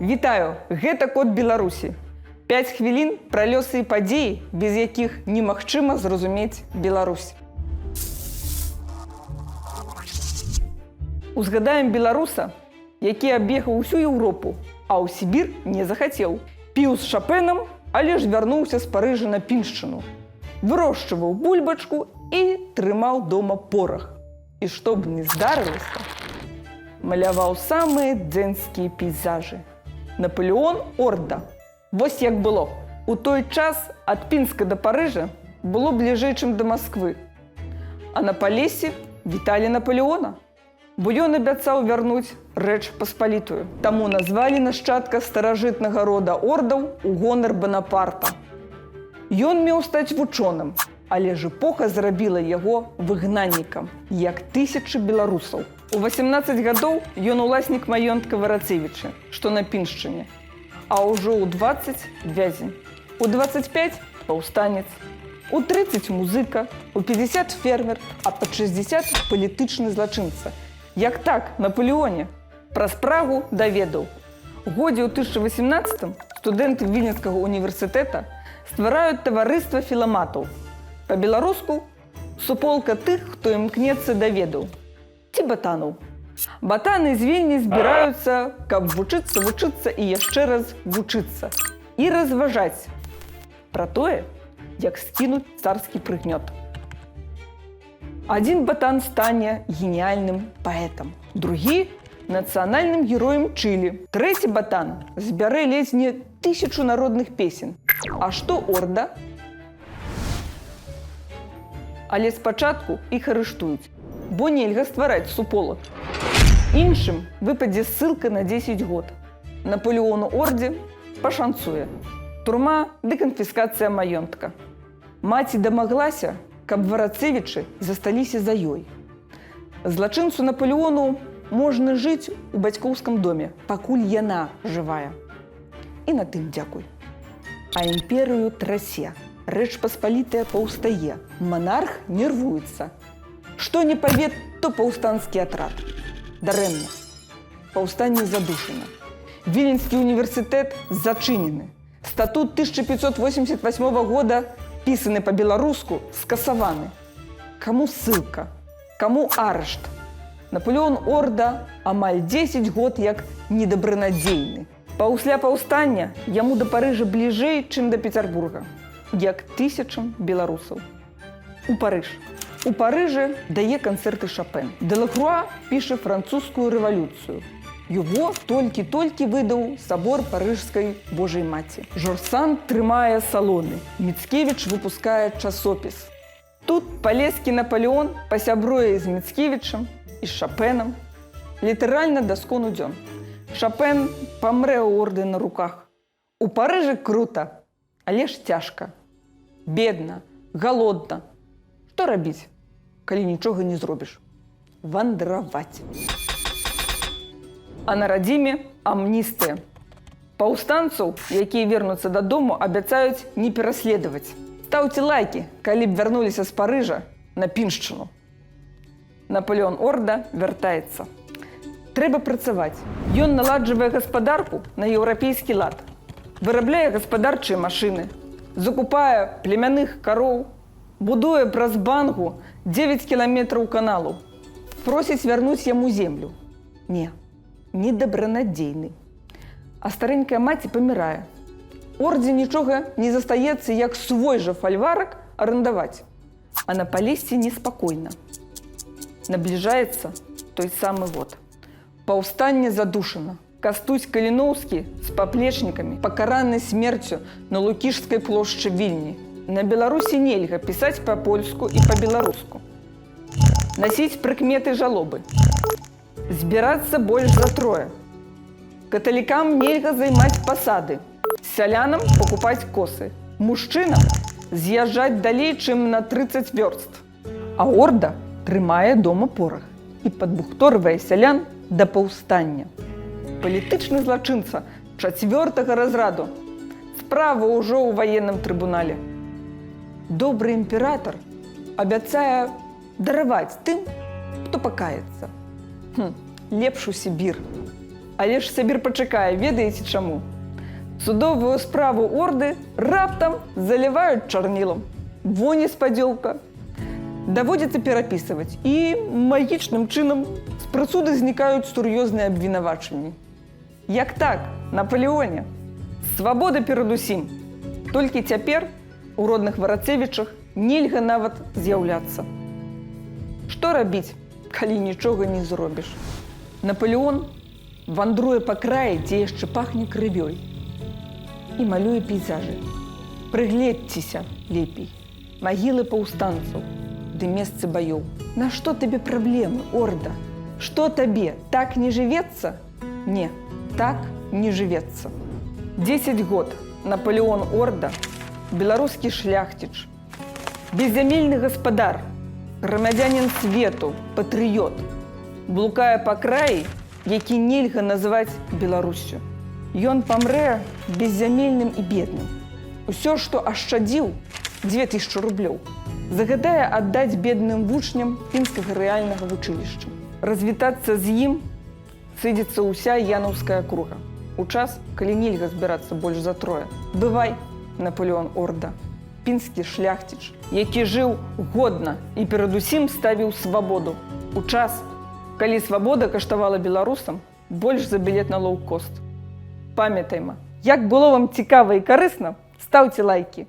Вітаю, гэта Код Беларусі. 5 хвілін пра лёсы і падзеі, без якіх немагчыма зразумець Беларусь. Узгадаем беларуса, які аб'ехаў усю Еўропу, а ў Сібір не захацеў. Піў з Шапенам, але ж вярнуўся з Парыжа на Піншчыну. Вырошчваў бульбачку і трымаў дома порах. І што б не здарылася, маляваў самыя дзенскія пейзажы. Напалеон Орда. Вось як было. У той час ад Пінска да Парыжа было бліжэй, чым да Масквы. А на Палесе віталі Напалеона, бо ён абяцаў вярнуць Рэч Паспалітую. Таму назвалі нашчадка старажытнага рода ордаў у гонар Банапарта. Ён меў стаць вучоным, але ж эпоха зрабіла яго выгнаннікам, як тысячы беларусаў. У 18 гадоў ён уласнік маёнтка Варацевіча, што на Піншчыне, а ўжо ў 20 вязень. У 25 паўстанец, у 30 музыка, у 50 фермер, а пад 60 палітычны злачынца. Як так, Напалеоне? Пра спрагу даведаў. Годзе ў 2018 студэнты Віленскага універсітэта ствараюць таварыства філаматаў. Па-беларуску суполка тых, хто імкнецца да ведаў. Ці батанаў. Батаны з Вільні збіраюцца, каб вучыцца і яшчэ раз вучыцца. І разважаць пра тое, як скінуць царскі прыгнёт. Адзін батан стане геніяльным паэтам, другі – нацыянальным героем Чылі. Трэці батан збярэ ледзь не 1000 народных песен. А што Орда? Але спачатку іх арыштуюць, бо нельга ствараць суполак. Іншым выпадзе ссылка на 10 год. Напалеону Ордзе пашанцуе. Турма ды канфіскацыя маёнтка. Маці дамаглася, каб Варацевічы засталіся за ёй. Злачынцу Напалеону можна жыць у бацькоўскім доме, пакуль яна жывая. І на тым дзякуй. А імперыю трасе. Рэч Паспалітая паўстае. Манарх нервуецца. Што не павет, то паўстанскі атрад. Дарэмна. Паўстанне задушана. Віленскі універсітэт зачынены. Статут 1588 года, пісаны па-беларуску, скасаваны. Каму ссылка? Каму арышт? Напалеон Орда амаль 10 год як недабранадзейны. Паўсля паўстання яму да Парыжа бліжэй, чым да Пецярбурга. Як тысячам беларусаў. У Парыж. У Парыжы дае канцэрты Шапен. Дэлакруа піша французскую рэвалюцыю. Його толькі-толькі выдаў сабор парыжскай Божай Маці. Жорсан трымае салоны. Міцкевіч выпускае часопіс. Тут палескі Напалеон пасябруе з Міцкевічам і з Шапенам. Літаральна да скону дзён. Шапен памрэ ў Орды на руках. У Парыжы крута, але ж цяжка. Бедна, галодна. Што рабіць, калі нічога не зробіш? Вандраваць. А на радзіме амністыя. Паўстанцаў, якія вернуцца дадому, абяцаюць не пераследаваць. Стаўце лайкі, калі б вярнуліся з Парыжа на Піншчыну. Напалеон Орда вяртаецца. Трэба працаваць. Ён наладжвае гаспадарку на еўрапейскі лад. Вырабляе гаспадарчыя машыны, закупае племянных кароў, будуе праз Бангу 9 кіламетраў каналу. Просіць вярнуць яму землю. Не, недабранадзейны. А старэнькая маці памірае. Ордзе нічога не застаецца, як свой жа фальварак арандаваць. А на Палесе неспакойна. Набліжаецца той самы год. Паўстанне задушана. Кастусь Каліноўскі з паплечнікамі пакараны смерцю на Лукішскай плошчы Вільні. На Беларусі нельга пісаць па-польску і па-беларуску. Насіць прыкметы жалобы. Збірацца больш за 3. Каталікам нельга займаць пасады. Сялянам пакупаць косы. Мужчынам з'язджаць далей, чым на 30 вёрст. А Орда трымае дома порах і падбухторвае сялян да паўстання. Палітычны злачынца 4-го разраду. Справа ўжо ў ваенным трыбунале. Добры імператар абяцае дараваць тым, хто пакаецца. Лепш у Сібір. Але ж Сабір пачакае, ведаеце чаму? Судовую справу орды раптам заліваюць чарнілам. Во неспадзёўка. Даводзіцца перапісваць. І магічным чынам з прысуды знікаюць сур'ёзныя абвінавачанні. Як так, Напалеоне? Свабода перадусім. Толькі цяпер у родных Варацевічах нельга нават з'яўляцца. Што рабіць, калі нічога не зробіш? Напалеон вандруе па краі, дзе яшчэ пахне крывёй, і малюе пейзажы. Прыгледзьцеся лепей. Магілы паўстанцаў ды месцы баёў. Нашто табе праблемы, орда? Што табе, так не жывецца? Не, так не жывецца. 10 год Напалеон орда, беларускі шляхціч, беззямельны гаспадар, грамадзянін свету, патрыёт, блукае па краі, які нельга называць Беларуссю. Ён памрэ беззямельным і бедным. Усё, што ашчадзіў, 2000 рублёў, загадае аддаць бедным вучням пінскага рэальнага вучылішча. Развітацца з ім сыдзецца ўся янаўская круга. У час, калі нельга збірацца больш за трое. Бывай, Напалеон орда, пінскі шляхціч, які жыў годна і перадусім ставіў свабоду. У час, калі свабода каштавала беларусам больш за білет на лоў-кост. Памятайма, як было вам цікава і карысна, стаўце лайкі.